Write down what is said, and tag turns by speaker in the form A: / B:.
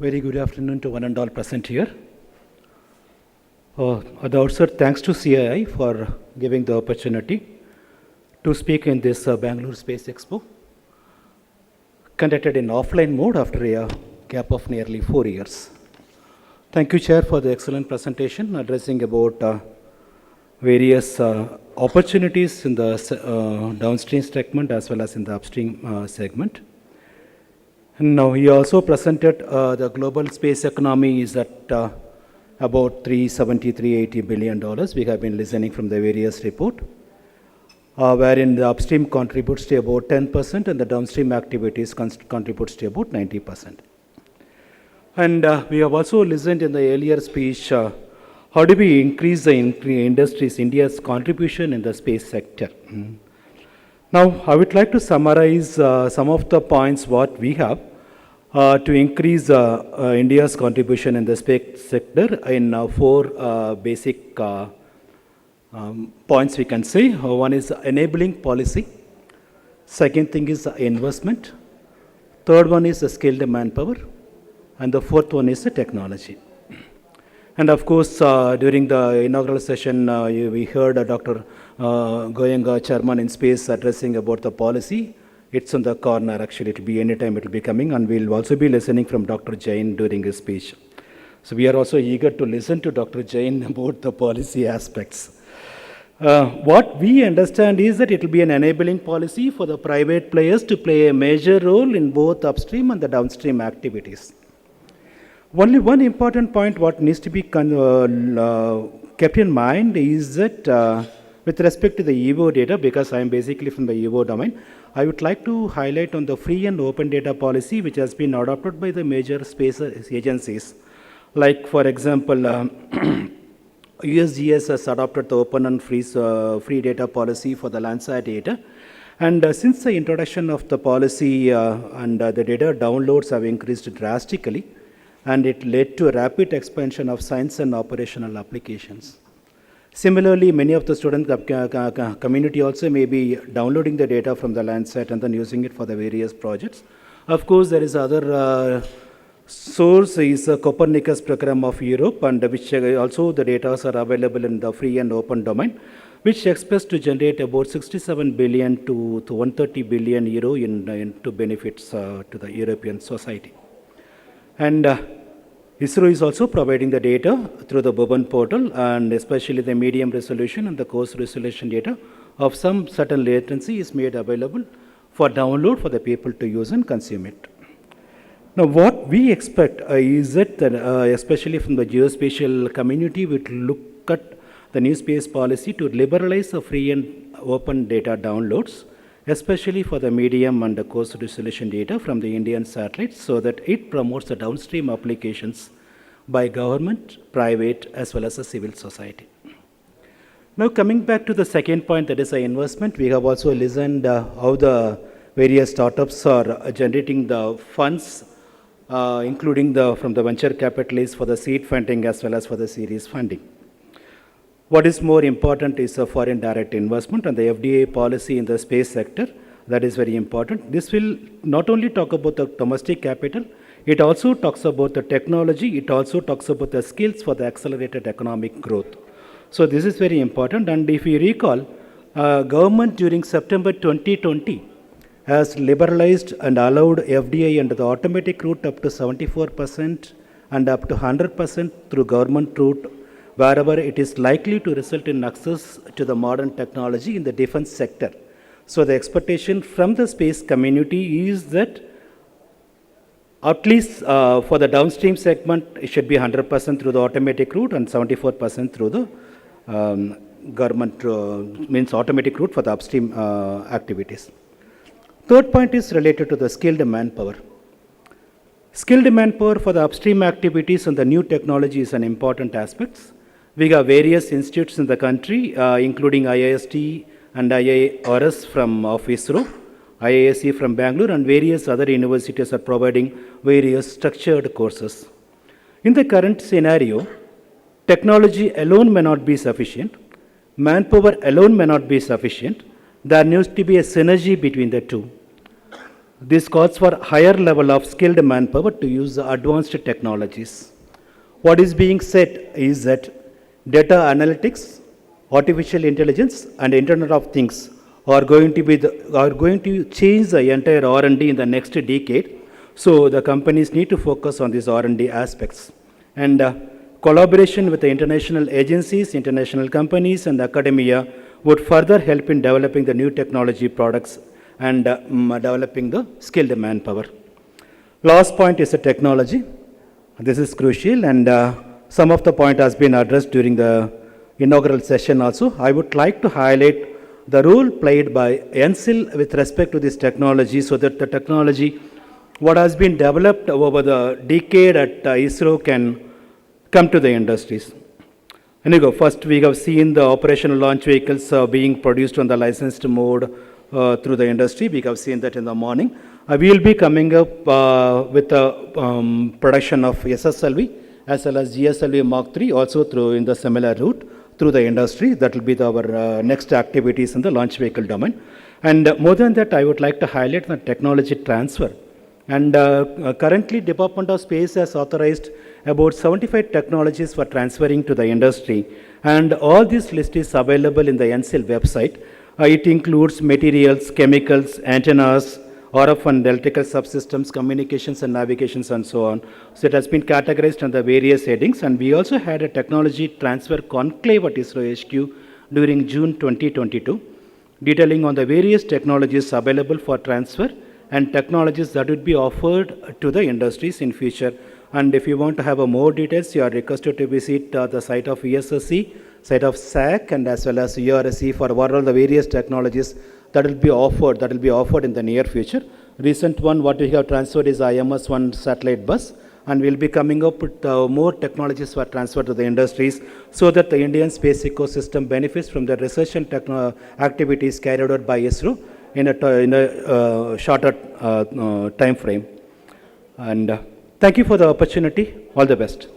A: Very good afternoon to one and all present here. At the outset, thanks to CII for giving the opportunity to speak in this Bengaluru Space Expo, conducted in offline mode after a gap of nearly 4 years. Thank you, Chair, for the excellent presentation addressing about various opportunities in the downstream segment as well as in the upstream segment. And now he also presented the global space economy is at about $380 billion. We have been listening from the various report, wherein the upstream contributes to about 10% and the downstream activities contributes to about 90%. And we have also listened in the earlier speech, how do we increase the industries, India's contribution in the space sector? Now, I would like to summarize some of the points what we have to increase India's contribution in the space sector in 4 basic points we can say. One is enabling policy. Second thing is investment. Third one is the skilled manpower. And the fourth one is the technology. And of course, during the inaugural session, we heard Dr. Goenka, Chairman in Space, addressing about the policy. It's on the corner, actually. It will be anytime it will be coming. And we'll also be listening from Dr. Jain during his speech. So we are also eager to listen to Dr. Jain about the policy aspects. What we understand is that it will be an enabling policy for the private players to play a major role in both upstream and the downstream activities. Only one important point what needs to be kept in mind is that with respect to the EVO data, because I am basically from the EVO domain, I would like to highlight on the free and open data policy which has been adopted by the major space agencies. Like for example, USGS has adopted the open and free data policy for the Landsat data. And since the introduction of the policy and the data downloads have increased drastically, and it led to a rapid expansion of science and operational applications. Similarly, many of the student community also may be downloading the data from the Landsat and then using it for the various projects. Of course, there is other source is the Copernicus program of Europe, and which also the data are available in the free and open domain, which expects to generate about 67 billion to 130 billion euro into benefits to the European society. And ISRO is also providing the data through the Boban portal, and especially the medium resolution and the coarse resolution data of some certain latency is made available for download for the people to use and consume it. Now, what we expect is that, especially from the geospatial community, we will look at the new space policy to liberalize the free and open data downloads, especially for the medium and the coarse resolution data from the Indian satellites, so that it promotes the downstream applications by government, private, as well as the civil society. Now, coming back to the second point, that is the investment, we have also listened how the various startups are generating the funds, including from the venture capitalists for the seed funding as well as for the series funding. What is more important is the foreign direct investment and the FDA policy in the space sector. That is very important. This will not only talk about the domestic capital, it also talks about the technology, it also talks about the skills for the accelerated economic growth. So this is very important, and if you recall, government during September 2020 has liberalized and allowed FDI under the automatic route up to 74% and up to 100% through government route, wherever it is likely to result in access to the modern technology in the defense sector. So the expectation from the space community is that at least for the downstream segment, it should be 100% through the automatic route and 74% through the government, means automatic route for the upstream activities. Third point is related to the skilled manpower. Skilled manpower for the upstream activities and the new technology is an important aspect. We have various institutes in the country, including IIST and IIRS of ISRO, IISc from Bangalore, and various other universities are providing various structured courses. In the current scenario, technology alone may not be sufficient, manpower alone may not be sufficient. There needs to be a synergy between the two. This calls for higher level of skilled manpower to use advanced technologies. What is being said is that data analytics, artificial intelligence, and Internet of Things are going to change the entire R&D in the next decade. So the companies need to focus on these R&D aspects. And collaboration with the international agencies, international companies, and academia would further help in developing the new technology products and developing the skilled manpower. Last point is the technology. This is crucial, and some of the point has been addressed during the inaugural session also. I would like to highlight the role played by NSIL with respect to this technology, so that the technology, what has been developed over the decade at ISRO, can come to the industries. And first we have seen the operational launch vehicles being produced on the licensed mode through the industry. We have seen that in the morning. We will be coming up with the production of SSLV as well as GSLV Mark III also through in the similar route through the industry. That will be our next activities in the launch vehicle domain. And more than that, I would like to highlight the technology transfer. And currently, Department of Space has authorized about 75 technologies for transferring to the industry. And all this list is available in the NSIL website. It includes materials, chemicals, antennas, RF and electrical subsystems, communications and navigations, and so on. So it has been categorized under various headings. And we also had a technology transfer conclave at ISRO HQ during June 2022, detailing on the various technologies available for transfer and technologies that would be offered to the industries in future. And if you want to have more details, you are requested to visit the site of ESSC, site of SAC, and as well as URSC for what are the various technologies that will be offered in the near future. Recent one, what we have transferred is IMS-1 satellite bus, and we'll be coming up with more technologies for transfer to the industries, so that the Indian space ecosystem benefits from the research and activities carried out by ISRO in a shorter time frame. And thank you for the opportunity. All the best.